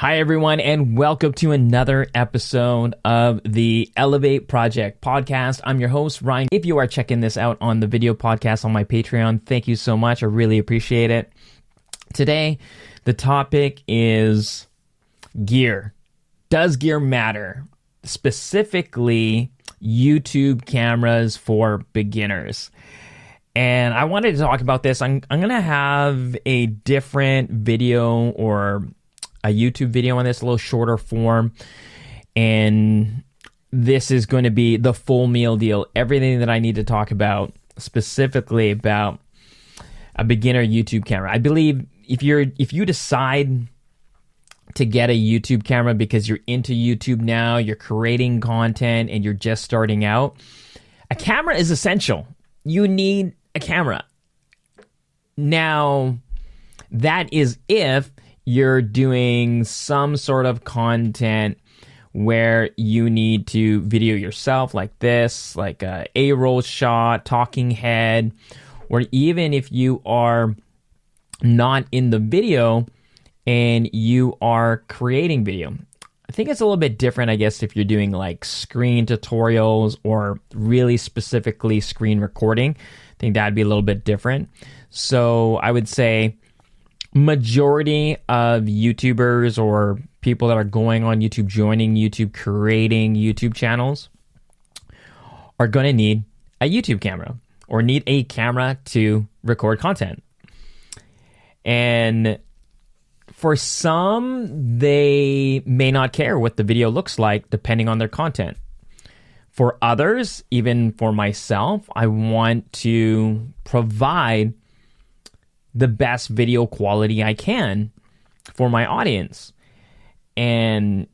Hi, everyone, and welcome to another episode of the Elev8 Project Podcast. I'm your host, Ryan. If you are checking this out on the video podcast on my Patreon, thank you so much. I really appreciate it. Today, the topic is gear. Does gear matter? Specifically, YouTube cameras for beginners. And I wanted to talk about this. I'm going to have a different video or a YouTube video on this, a little shorter form. And this is going to be the full meal deal. Everything that I need to talk about, specifically about a beginner YouTube camera. I believe if you decide to get a YouTube camera because you're into YouTube now, you're creating content, and you're just starting out, a camera is essential. You need a camera. Now, that is if you're doing some sort of content where you need to video yourself like this, like a A-roll shot, talking head, or even if you are not in the video and you are creating video. I think it's a little bit different, I guess, if you're doing like screen tutorials or really specifically screen recording. I think that'd be a little bit different. So I would say majority of YouTubers or people that are going on YouTube, joining YouTube, creating YouTube channels are going to need a YouTube camera or need a camera to record content. And for some, they may not care what the video looks like depending on their content. For others, even for myself, I want to provide the best video quality I can for my audience. And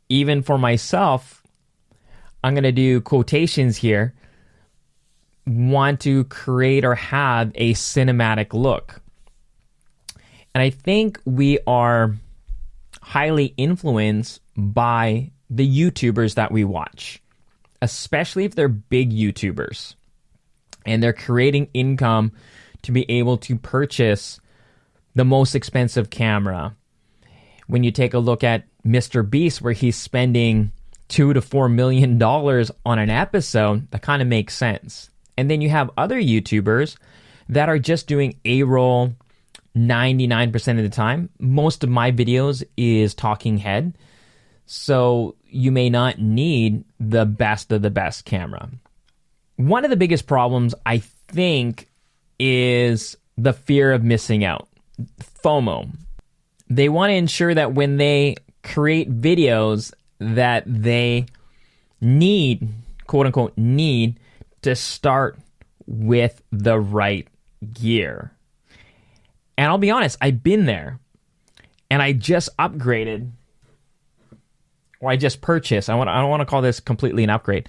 even for myself, I'm going to do quotations here, want to create or have a cinematic look. And I think we are highly influenced by the YouTubers that we watch, especially if they're big YouTubers and they're creating income to be able to purchase the most expensive camera. When you take a look at Mr. Beast, where he's spending $2 to $4 million on an episode, that kind of makes sense. And then you have other YouTubers that are just doing A-roll 99% of the time. Most of my videos is talking head, so you may not need the best of the best camera. One of the biggest problems, I think, is the fear of missing out. FOMO. They want to ensure that when they create videos that they need, quote unquote, need to start with the right gear. And I'll be honest, I've been there. And I just upgraded, or I just purchased, I don't want to call this completely an upgrade,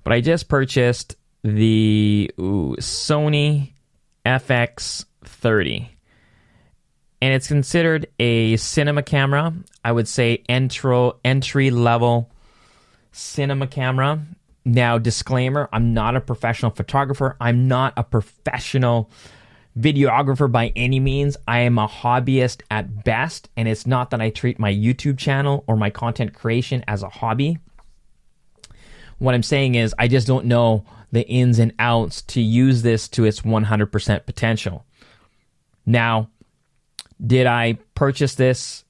but I just purchased the Sony FX30. And it's considered a cinema camera. I would say entry-level cinema camera. Now, disclaimer, I'm not a professional photographer. I'm not a professional videographer by any means. I am a hobbyist at best. And it's not that I treat my YouTube channel or my content creation as a hobby. What I'm saying is I just don't know the ins and outs to use this to its 100% potential. Now, did I purchase this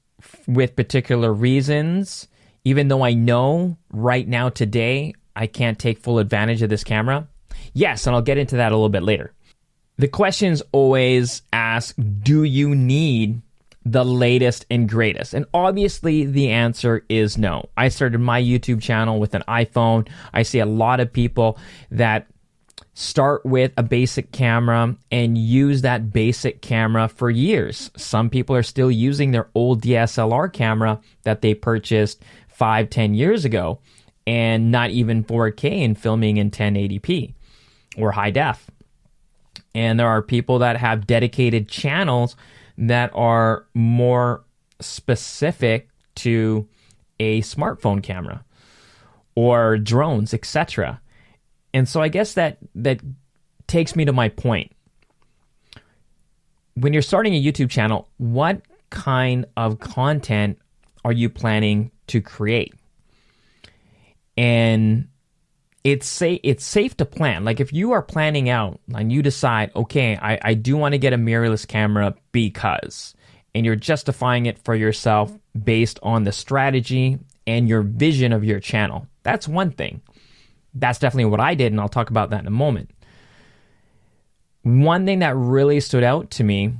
with particular reasons? Even though I know right now today I can't take full advantage of this camera? Yes, and I'll get into that a little bit later. The questions always ask, do you need the latest and greatest? And obviously the answer is no. I started my YouTube channel with an iPhone. I see a lot of people that start with a basic camera and use that basic camera for years. Some people are still using their old DSLR camera that they purchased 5-10 years ago and not even 4K and filming in 1080p or high def. And there are people that have dedicated channels that are more specific to a smartphone camera or drones, etc. And so I guess that takes me to my point. When you're starting a YouTube channel, what kind of content are you planning to create? And it's safe to plan. Like if you are planning out and you decide, okay, I do want to get a mirrorless camera because, and you're justifying it for yourself based on the strategy and your vision of your channel. That's one thing. That's definitely what I did, and I'll talk about that in a moment. One thing that really stood out to me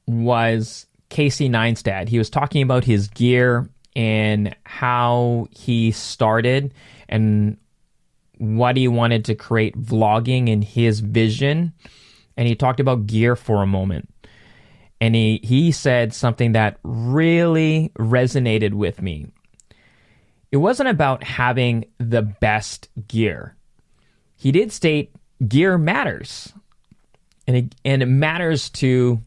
was Casey Neistat. He was talking about his gear and how he started and what he wanted to create vlogging and his vision. And he talked about gear for a moment. And he said something that really resonated with me. It wasn't about having the best gear. He did state gear matters. And it matters to,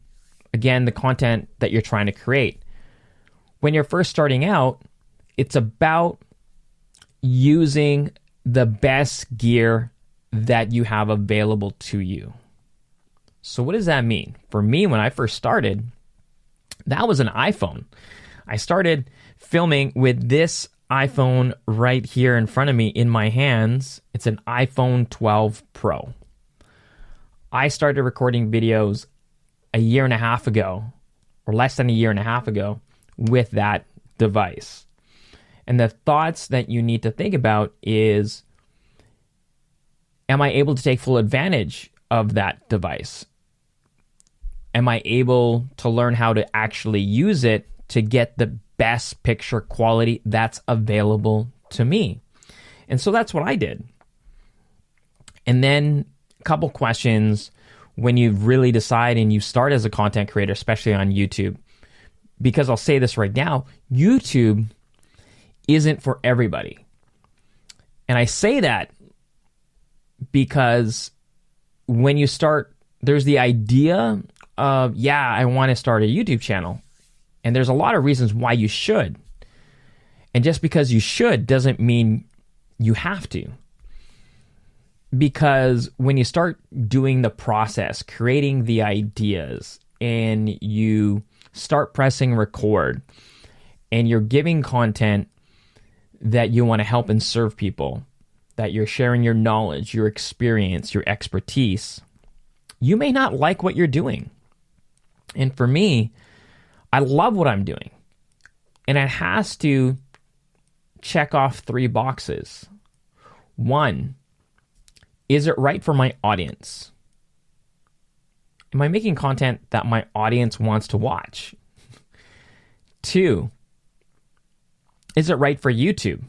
again, the content that you're trying to create. When you're first starting out, it's about using the best gear that you have available to you. So what does that mean? For me, when I first started, that was an iPhone. I started filming with this iPhone right here in front of me in my hands. It's an iPhone 12 Pro. I started recording videos a year and a half ago, or less than a year and a half ago, with that device. And the thoughts that you need to think about is, am I able to take full advantage of that device? Am I able to learn how to actually use it to get the best picture quality that's available to me? And so that's what I did. And then a couple questions when you really decide and you start as a content creator, especially on YouTube. Because I'll say this right now, YouTube isn't for everybody. And I say that because when you start, there's the idea of, I want to start a YouTube channel. And there's a lot of reasons why you should. And just because you should doesn't mean you have to. Because when you start doing the process, creating the ideas, and you start pressing record, and you're giving content that you want to help and serve people, that you're sharing your knowledge, your experience, your expertise, you may not like what you're doing. And for me, I love what I'm doing. And it has to check off 3 boxes. 1, is it right for my audience? Am I making content that my audience wants to watch? 2, is it right for YouTube?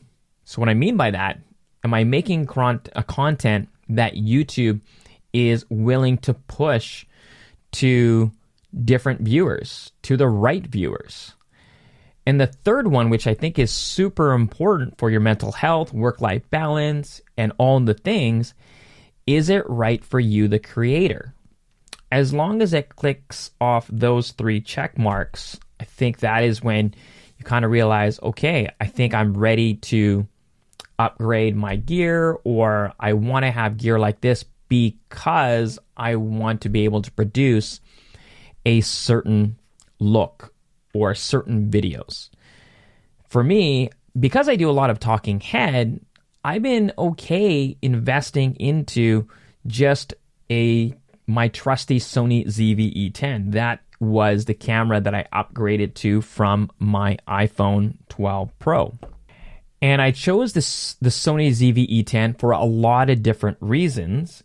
So what I mean by that, am I making a content that YouTube is willing to push to different viewers, to the right viewers? And the third one, which I think is super important for your mental health, work-life balance, and all the things, is it right for you, the creator? As long as it clicks off those 3 check marks, I think that is when you kind of realize, okay, I think I'm ready to upgrade my gear, or I want to have gear like this because I want to be able to produce a certain look or certain videos. For me, because I do a lot of talking head, I've been okay investing into just my trusty Sony ZV-E10. That was the camera that I upgraded to from my iPhone 12 Pro. And I chose the Sony ZV-E10 for a lot of different reasons.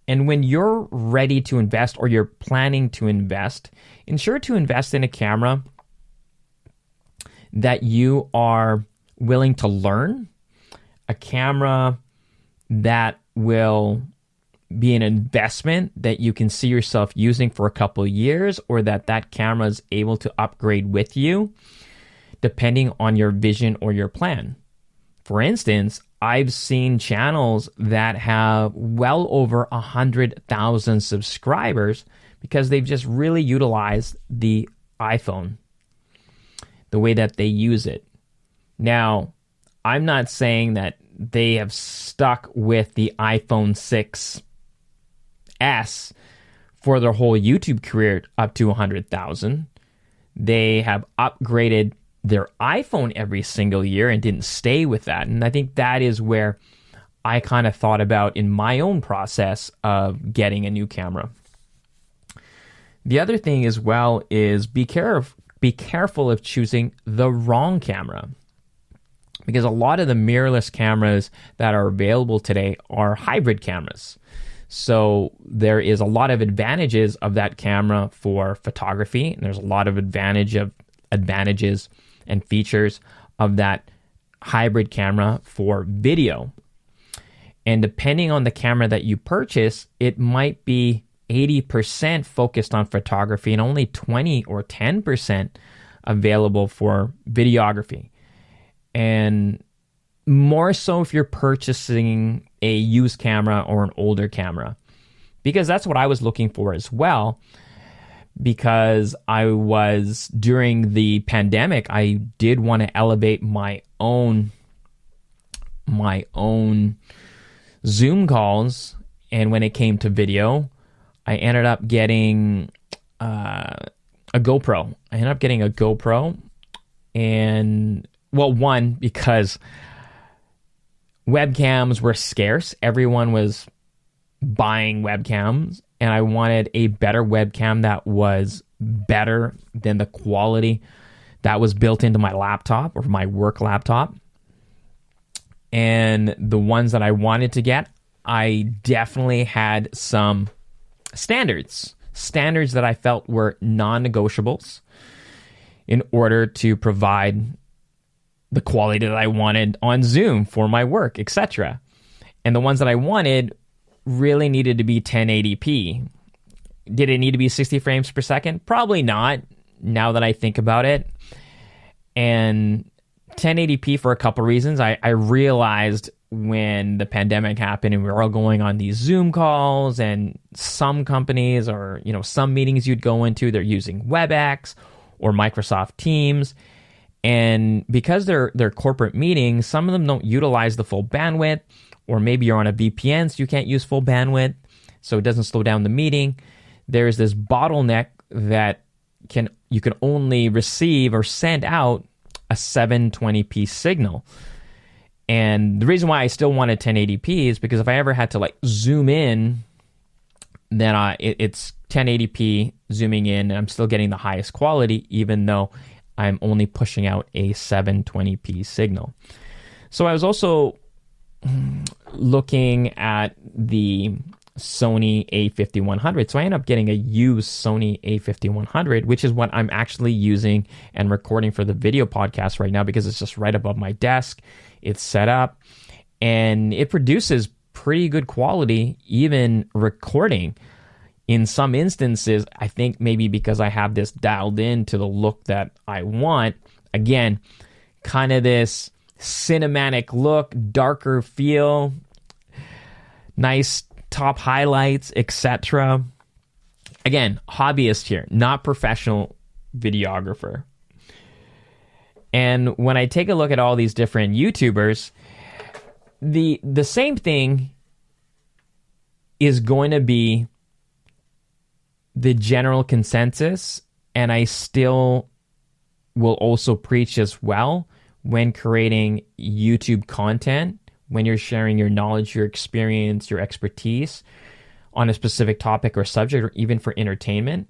And when you're ready to invest or you're planning to invest, ensure to invest in a camera that you are willing to learn, a camera that will be an investment that you can see yourself using for a couple of years, or that camera is able to upgrade with you depending on your vision or your plan. For instance, I've seen channels that have well over 100,000 subscribers because they've just really utilized the iPhone, the way that they use it. Now, I'm not saying that they have stuck with the iPhone 6S for their whole YouTube career up to 100,000. They have upgraded their iPhone every single year and didn't stay with that. And I think that is where I kind of thought about in my own process of getting a new camera. The other thing as well is be careful of choosing the wrong camera, because a lot of the mirrorless cameras that are available today are hybrid cameras. So there is a lot of advantages of that camera for photography, and there's a lot of advantages and features of that hybrid camera for video. And depending on the camera that you purchase, it might be 80% focused on photography and only 20 or 10% available for videography. And more so if you're purchasing a used camera or an older camera, because that's what I was looking for as well. Because during the pandemic, I did want to elevate my own Zoom calls, and when it came to video, I ended up getting a GoPro. And one, because webcams were scarce. Everyone was buying webcams, and I wanted a better webcam that was better than the quality that was built into my laptop or my work laptop. And the ones that I wanted to get, I definitely had some standards that I felt were non-negotiables in order to provide the quality that I wanted on Zoom for my work, etc. And the ones that I wanted really needed to be 1080p. Did it need to be 60 frames per second? Probably not, now that I think about it. And 1080p for a couple reasons. I realized when the pandemic happened and we were all going on these Zoom calls, and some companies or some meetings you'd go into, they're using WebEx or Microsoft Teams. And because they're corporate meetings, some of them don't utilize the full bandwidth, or maybe you're on a VPN, so you can't use full bandwidth, so it doesn't slow down the meeting. There's this bottleneck that you can only receive or send out a 720p signal. And the reason why I still wanted 1080p is because if I ever had to zoom in, then it's 1080p zooming in, and I'm still getting the highest quality, even though I'm only pushing out a 720p signal. So I was also looking at the Sony A5100. So I ended up getting a used Sony A5100, which is what I'm actually using and recording for the video podcast right now, because it's just right above my desk. It's set up, and it produces pretty good quality, even recording. In some instances, I think maybe because I have this dialed in to the look that I want, again, kind of this cinematic look, darker feel, nice top highlights, etc. Again, hobbyist here, not professional videographer. And when I take a look at all these different YouTubers, the same thing is going to be the general consensus, and I still will also preach as well when creating YouTube content, when you're sharing your knowledge, your experience, your expertise on a specific topic or subject, or even for entertainment,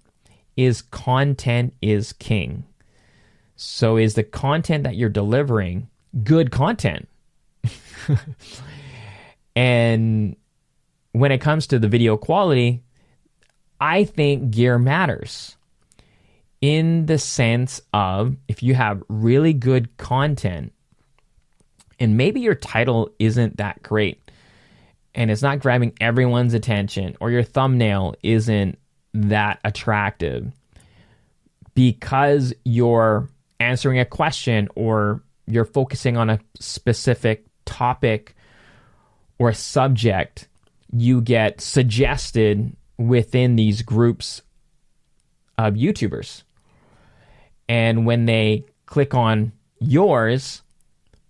is content is king. So is the content that you're delivering good content? And when it comes to the video quality, I think gear matters, in the sense of if you have really good content and maybe your title isn't that great and it's not grabbing everyone's attention, or your thumbnail isn't that attractive because you're answering a question or you're focusing on a specific topic or subject, you get suggested within these groups of YouTubers. And when they click on yours,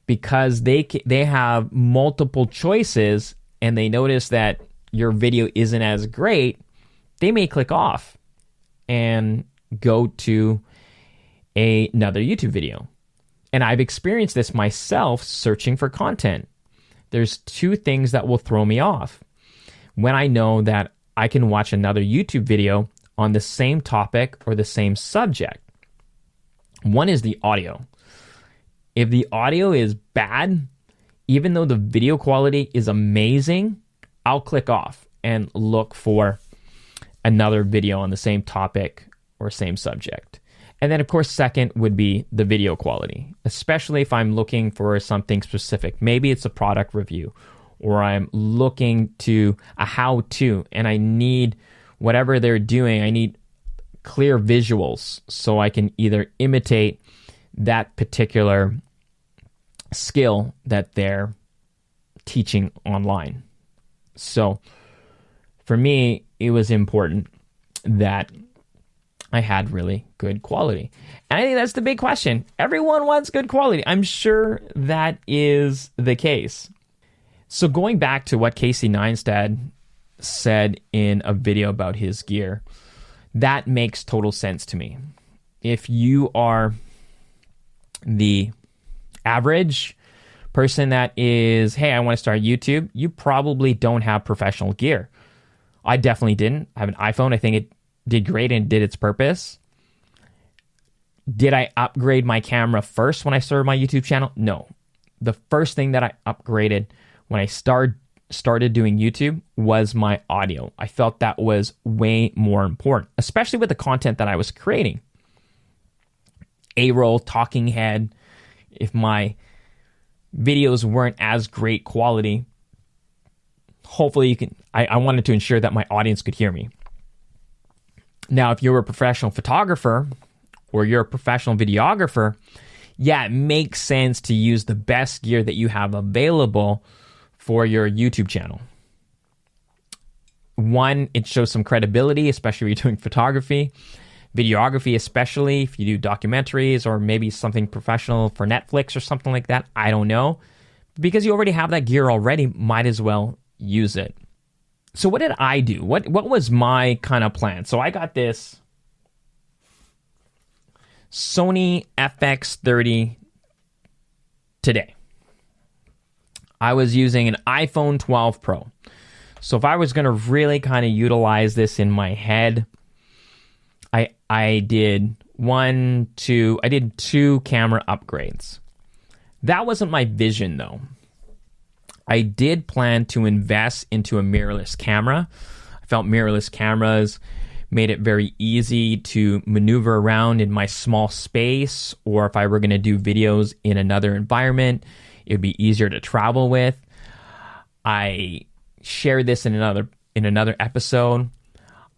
because they have multiple choices and they notice that your video isn't as great, they may click off and go to another YouTube video. And I've experienced this myself searching for content. There's two things that will throw me off when I know that I can watch another YouTube video on the same topic or the same subject. One is the audio. If the audio is bad, even though the video quality is amazing, I'll click off and look for another video on the same topic or same subject. And then, of course, second would be the video quality, especially if I'm looking for something specific. Maybe it's a product review, or I'm looking to a how-to, and I need whatever they're doing. I need clear visuals so I can either imitate that particular skill that they're teaching online. So for me, it was important that I had really good quality. And I think that's the big question. Everyone wants good quality. I'm sure that is the case. So going back to what Casey Neistat said in a video about his gear, that makes total sense to me. If you are the average person that is, hey, I want to start YouTube, you probably don't have professional gear. I definitely didn't. I have an iPhone. I think it did great and did its purpose. Did I upgrade my camera first when I started my YouTube channel? No. The first thing that I upgraded when I started doing YouTube was my audio. I felt that was way more important, especially with the content that I was creating. A-roll, talking head. If my videos weren't as great quality, hopefully you can. I wanted to ensure that my audience could hear me. Now, if you're a professional photographer or you're a professional videographer, yeah, it makes sense to use the best gear that you have available for your YouTube channel. One, it shows some credibility, especially if you're doing photography. Videography, especially if you do documentaries or maybe something professional for Netflix or something like that. I don't know. Because you already have that gear already, might as well use it. So what did I do? What was my kind of plan? So I got this Sony FX30 today. I was using an iPhone 12 Pro. So if I was going to really kind of utilize this in my head, I did two camera upgrades. That wasn't my vision though. I did plan to invest into a mirrorless camera. I felt mirrorless cameras made it very easy to maneuver around in my small space, or if I were going to do videos in another environment, it would be easier to travel with. I shared this in another episode.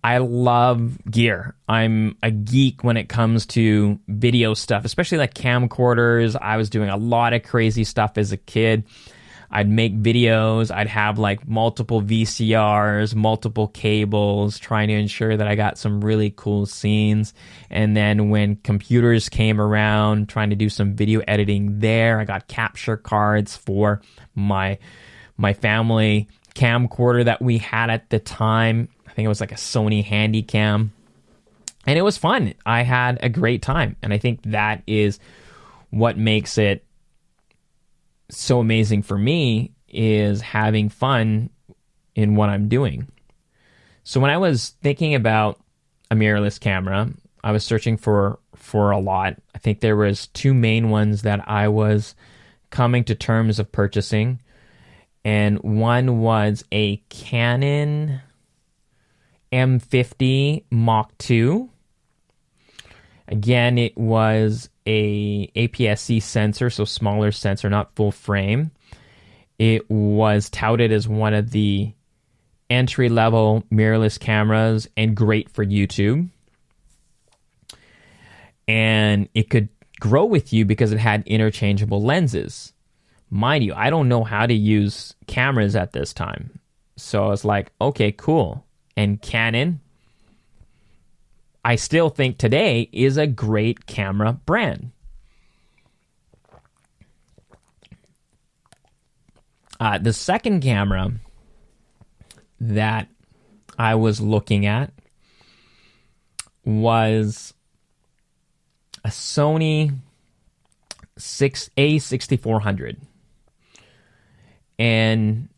I love gear. I'm a geek when it comes to video stuff, especially like camcorders. I was doing a lot of crazy stuff as a kid. I'd make videos. I'd have like multiple VCRs, multiple cables, trying to ensure that I got some really cool scenes. And then when computers came around, trying to do some video editing there, I got capture cards for my family camcorder that we had at the time. I think it was like a Sony Handycam. And it was fun. I had a great time. And I think that is what makes it so amazing for me, is having fun in what I'm doing. So when I was thinking about a mirrorless camera, I was searching for a lot. I think there was two main ones that I was coming to terms of purchasing. And one was a Canon M50 Mach II. Again, it was a APS-C sensor, so smaller sensor, not full frame. It was touted as one of the entry-level mirrorless cameras and great for YouTube. And it could grow with you because it had interchangeable lenses. Mind you, I don't know how to use cameras at this time. So I was like, okay, cool. And Canon, I still think today, is a great camera brand. The second camera that I was looking at was a Sony A6400. And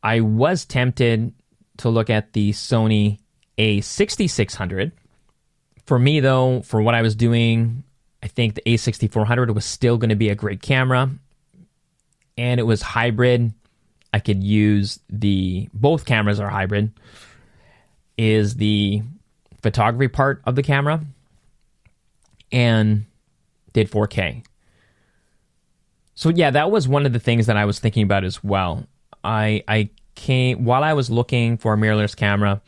I was tempted to look at the Sony A6600. For me, though, for what I was doing, I think the A6400 was still going to be a great camera. And it was hybrid. I could use both cameras are hybrid, is the photography part of the camera, and did 4K. So yeah, that was one of the things that I was thinking about as well. While I was looking for a mirrorless camera,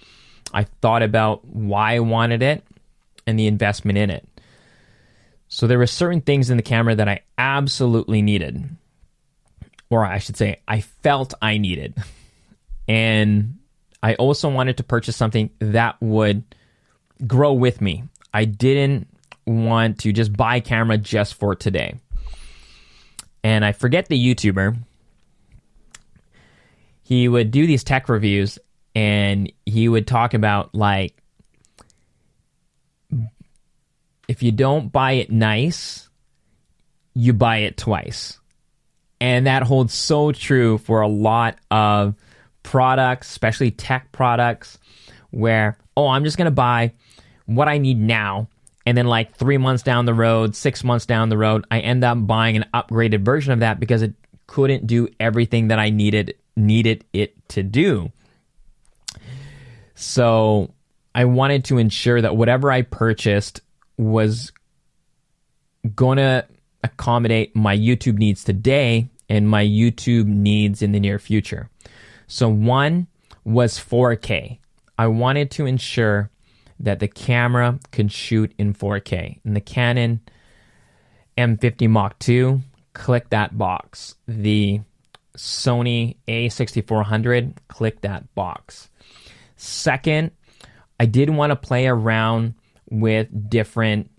I thought about why I wanted it and the investment in it. So there were certain things in the camera that I absolutely needed, or I should say, I felt I needed. And I also wanted to purchase something that would grow with me. I didn't want to just buy a camera just for today. And I forget the YouTuber. He would do these tech reviews, and he would talk about, like, if you don't buy it nice, you buy it twice. And that holds so true for a lot of products, especially tech products, where, I'm just going to buy what I need now. And then like 3 months down the road, 6 months down the road, I end up buying an upgraded version of that because it couldn't do everything that I needed it to do. So I wanted to ensure that whatever I purchased was going to accommodate my YouTube needs today and my YouTube needs in the near future. So one was 4K. I wanted to ensure that the camera could shoot in 4K. In the Canon M50 Mark II, click that box. The Sony A6400, click that box. Second, I did want to play around with different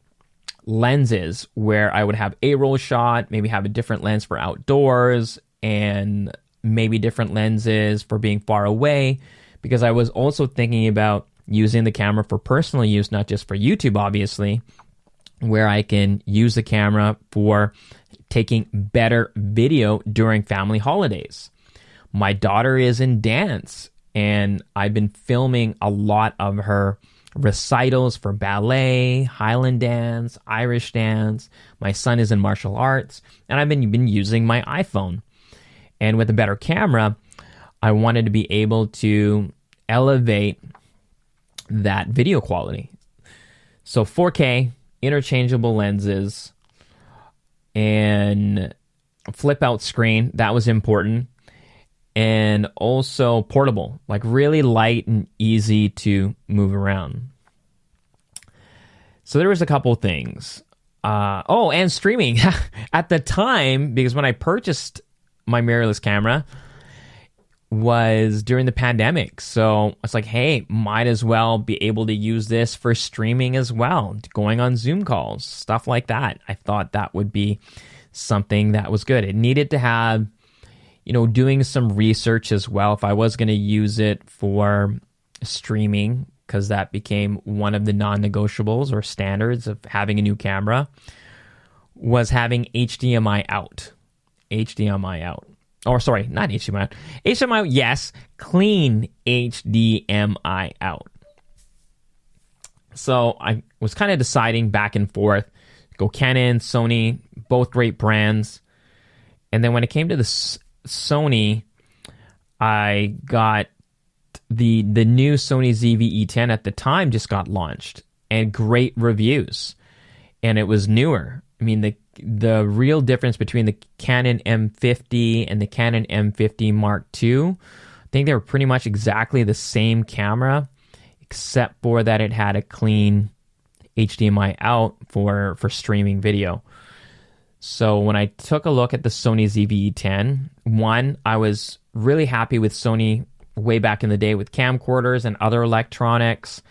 lenses where I would have A-roll shot, maybe have a different lens for outdoors, and maybe different lenses for being far away, because I was also thinking about using the camera for personal use, not just for YouTube, obviously, where I can use the camera for taking better video during family holidays. My daughter is in dance, and I've been filming a lot of her recitals for ballet, Highland dance, Irish dance. My son is in martial arts, and I've been using my iPhone. And with a better camera, I wanted to be able to elevate that video quality. So 4K, interchangeable lenses, and flip out screen, that was important. And also portable, like really light and easy to move around. So there was a couple things. And streaming. At the time, because when I purchased my mirrorless camera was during the pandemic. So it's like, hey, might as well be able to use this for streaming as well, going on Zoom calls, stuff like that. I thought that would be something that was good. It needed to have, doing some research as well if I was going to use it for streaming, because that became one of the non-negotiables or standards of having a new camera, was having HDMI out. HDMI out. Or sorry, not HDMI out. HDMI out, yes. Clean HDMI out. So I was kind of deciding back and forth. Go Canon, Sony, both great brands. And then when it came to the Sony, I got the new Sony ZV-E10 at the time just got launched. And great reviews. And it was newer. I mean, the real difference between the Canon M50 and the Canon M50 Mark II, I think they were pretty much exactly the same camera, except for that it had a clean HDMI out for streaming video. So when I took a look at the Sony ZV-E10, one, I was really happy with Sony way back in the day with camcorders and other electronics.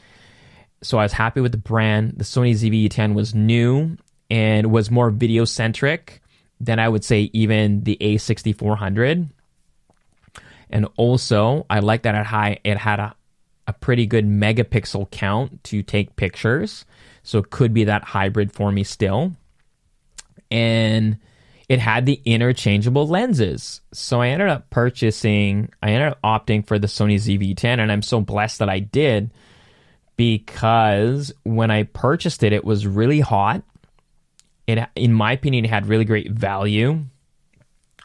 So I was happy with the brand. The Sony ZV-E10 was new and was more video-centric than I would say even the A6400. And also, I like that it had a pretty good megapixel count to take pictures. So it could be that hybrid for me still. and it had the interchangeable lenses. So I ended up opting for the Sony ZV-10, and I'm so blessed that I did, because when I purchased it, it was really hot. In my opinion, it had really great value.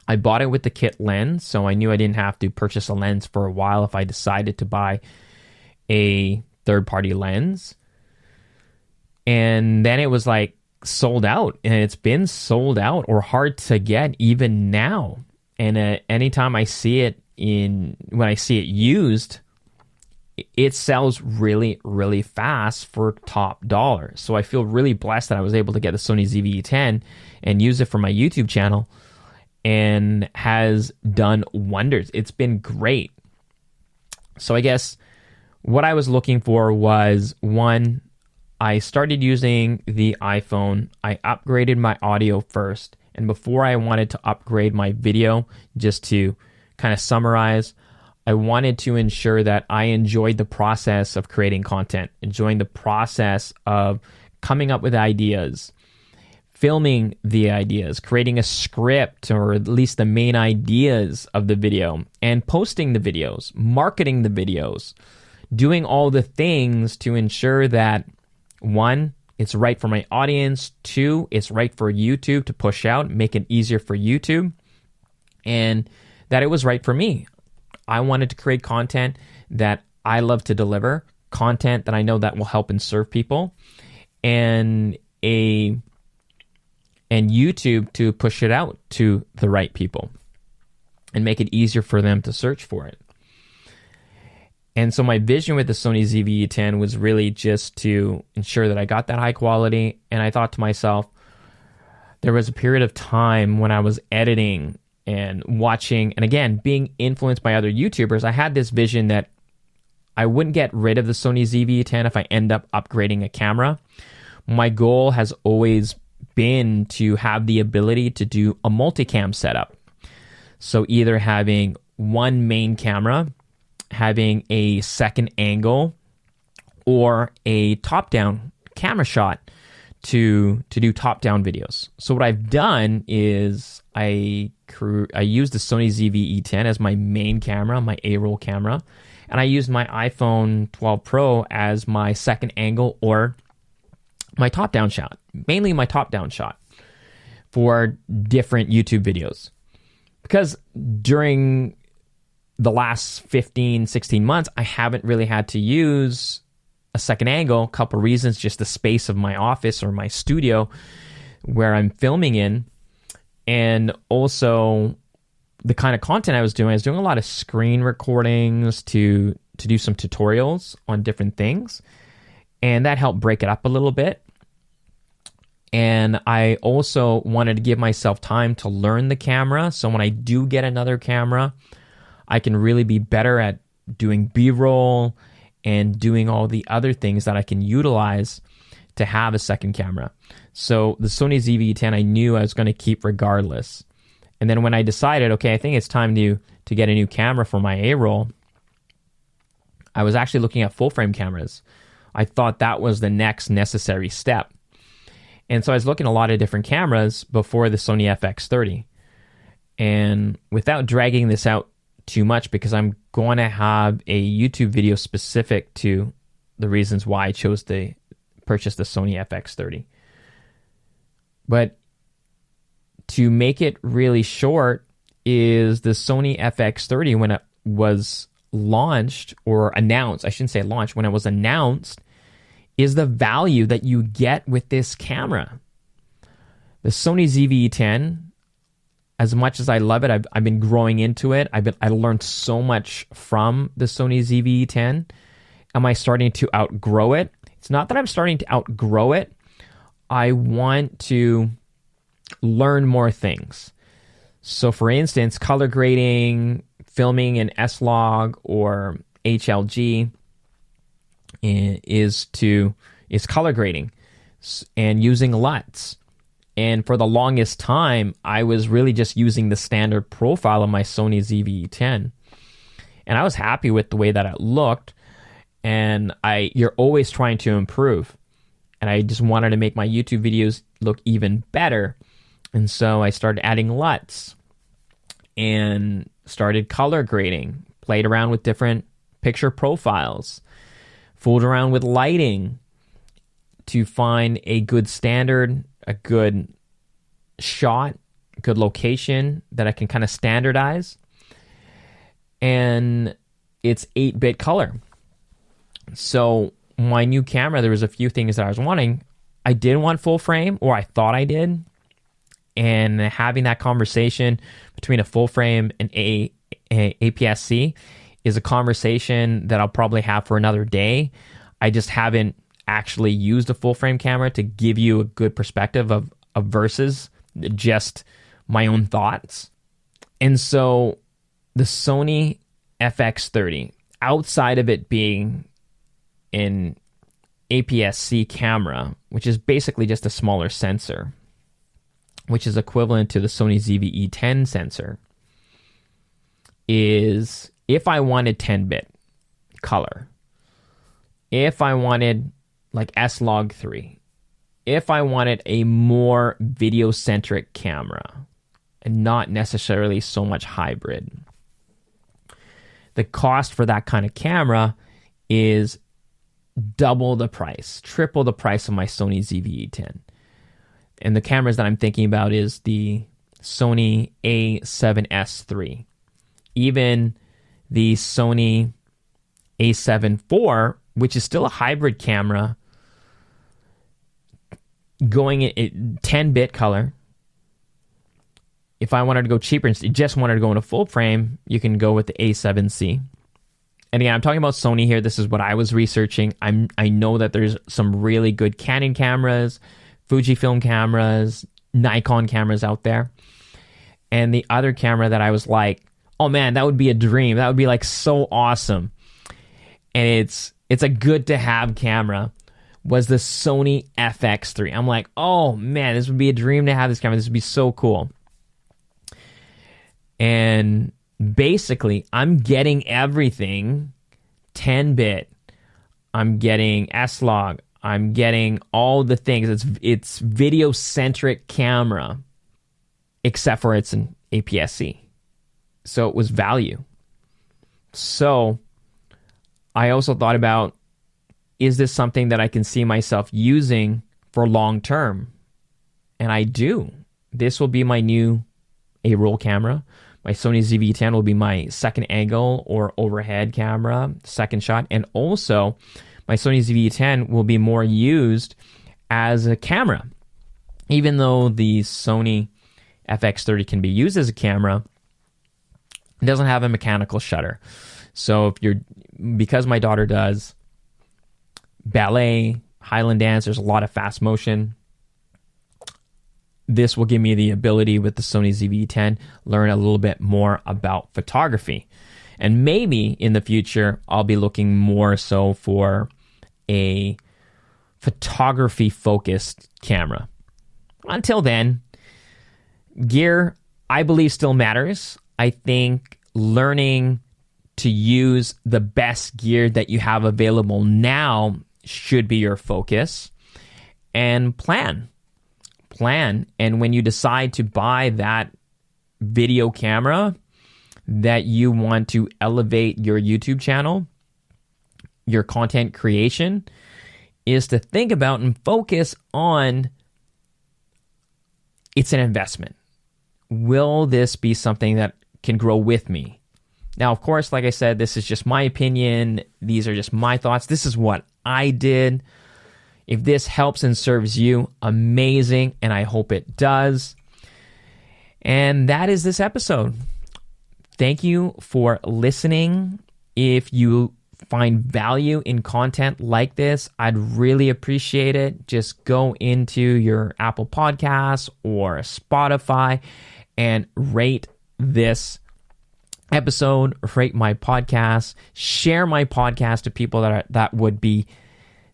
I bought it with the kit lens, so I knew I didn't have to purchase a lens for a while if I decided to buy a third-party lens. And then it was like sold out, and it's been sold out or hard to get even now. And anytime I see it when I see it used, it sells really, really fast for top dollar. So I feel really blessed that I was able to get the Sony ZV-10 and use it for my YouTube channel, and has done wonders. It's been great. So I guess what I was looking for was, one, I started using the iPhone. I upgraded my audio first. And before I wanted to upgrade my video, just to kind of summarize, I wanted to ensure that I enjoyed the process of creating content, enjoying the process of coming up with ideas, filming the ideas, creating a script, or at least the main ideas of the video, and posting the videos, marketing the videos, doing all the things to ensure that, one, it's right for my audience, two, it's right for YouTube to push out, make it easier for YouTube, and that it was right for me. I wanted to create content that I love to deliver, content that I know that will help and serve people, and YouTube to push it out to the right people and make it easier for them to search for it. And so my vision with the Sony ZV-10 was really just to ensure that I got that high quality. And I thought to myself, there was a period of time when I was editing and watching, and again, being influenced by other YouTubers, I had this vision that I wouldn't get rid of the Sony ZV-10 if I end up upgrading a camera. My goal has always been to have the ability to do a multicam setup. So either having one main camera, having a second angle, or a top-down camera shot to do top-down videos. So what I've done is I use the Sony ZV-E10 as my main camera, my A-roll camera, and I use my iPhone 12 Pro as my second angle or my top-down shot, mainly my top-down shot for different YouTube videos. Because during the last 15, 16 months, I haven't really had to use a second angle. A couple reasons, just the space of my office or my studio where I'm filming in, and also the kind of content I was doing a lot of screen recordings to do some tutorials on different things, and that helped break it up a little bit. And I also wanted to give myself time to learn the camera, so when I do get another camera, I can really be better at doing B-roll and doing all the other things that I can utilize to have a second camera. So the Sony ZV-10 I knew I was going to keep regardless. And then when I decided, okay, I think it's time to get a new camera for my A-roll, I was actually looking at full-frame cameras. I thought that was the next necessary step. And so I was looking at a lot of different cameras before the Sony FX30. And without dragging this out too much, because I'm going to have a YouTube video specific to the reasons why I chose to purchase the Sony FX30. But to make it really short, is the Sony FX30, when it was launched or announced, I shouldn't say launched, when it was announced, is the value that you get with this camera. The Sony ZV-10, as much as I love it, I've been growing into it. I learned so much from the Sony ZV-10. Am I starting to outgrow it? It's not that I'm starting to outgrow it. I want to learn more things. So for instance, color grading, filming in S-Log or HLG is color grading and using LUTs. And for the longest time, I was really just using the standard profile of my Sony ZV-10. And I was happy with the way that it looked. And you're always trying to improve. And I just wanted to make my YouTube videos look even better. And so I started adding LUTs and started color grading, played around with different picture profiles, fooled around with lighting to find a good standard, a good shot, good location that I can kind of standardize. And it's 8-bit color. So my new camera, there was a few things that I was wanting. I didn't want full frame, or I thought I did. And having that conversation between a full frame and a APS-C is a conversation that I'll probably have for another day. I just haven't actually used a full frame camera to give you a good perspective of versus just my own thoughts. And so the Sony FX30, outside of it being an APS-C camera, which is basically just a smaller sensor, which is equivalent to the Sony ZV-E10 sensor, is if I wanted 10-bit color, if I wanted like S-Log3, if I wanted a more video-centric camera and not necessarily so much hybrid, the cost for that kind of camera is double the price, triple the price of my Sony ZV-E10. And the cameras that I'm thinking about is the Sony A7S III. Even the Sony A7 IV, which is still a hybrid camera, going in 10-bit color. If I wanted to go cheaper and just wanted to go in a full frame, you can go with the A7C. And again, I'm talking about Sony here. This is what I was researching. I know that there's some really good Canon cameras, Fujifilm cameras, Nikon cameras out there. And the other camera that I was like, oh man, that would be a dream. That would be like so awesome. And it's a good to have camera, was the Sony FX3. I'm like, oh man, this would be a dream to have this camera. This would be so cool. And basically, I'm getting everything 10-bit. I'm getting S-Log. I'm getting all the things. It's video-centric camera, except for it's an APS-C. So it was value. So I also thought about, is this something that I can see myself using for long term? And I do. This will be my new A-roll camera. My Sony ZV-10 will be my second angle or overhead camera, second shot. And also, my Sony ZV-10 will be more used as a camera. Even though the Sony FX30 can be used as a camera, it doesn't have a mechanical shutter. So because my daughter does ballet, Highland dance, there's a lot of fast motion. This will give me the ability with the Sony ZV-10 learn a little bit more about photography. And maybe in the future, I'll be looking more so for a photography-focused camera. Until then, gear, I believe, still matters. I think learning to use the best gear that you have available now should be your focus. And plan. And when you decide to buy that video camera that you want to elevate your YouTube channel, your content creation, is to think about and focus on, it's an investment. Will this be something that can grow with me? Now, of course, like I said, this is just my opinion. These are just my thoughts. This is what I did. If this helps and serves you, amazing, and I hope it does. And that is this episode. Thank you for listening. If you find value in content like this, I'd really appreciate it. Just go into your Apple Podcasts or Spotify and rate this episode, rate my podcast, share my podcast to people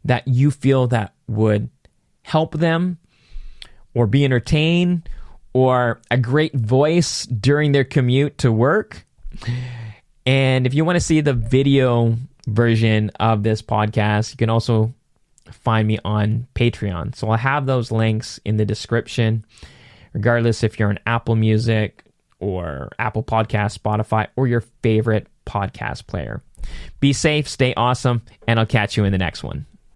that you feel that would help them or be entertained or a great voice during their commute to work. And if you want to see the video version of this podcast, you can also find me on Patreon. So I'll have those links in the description. regardless if you're on Apple Music or Apple Podcast, Spotify, or your favorite podcast player. Be safe, stay awesome, and I'll catch you in the next one.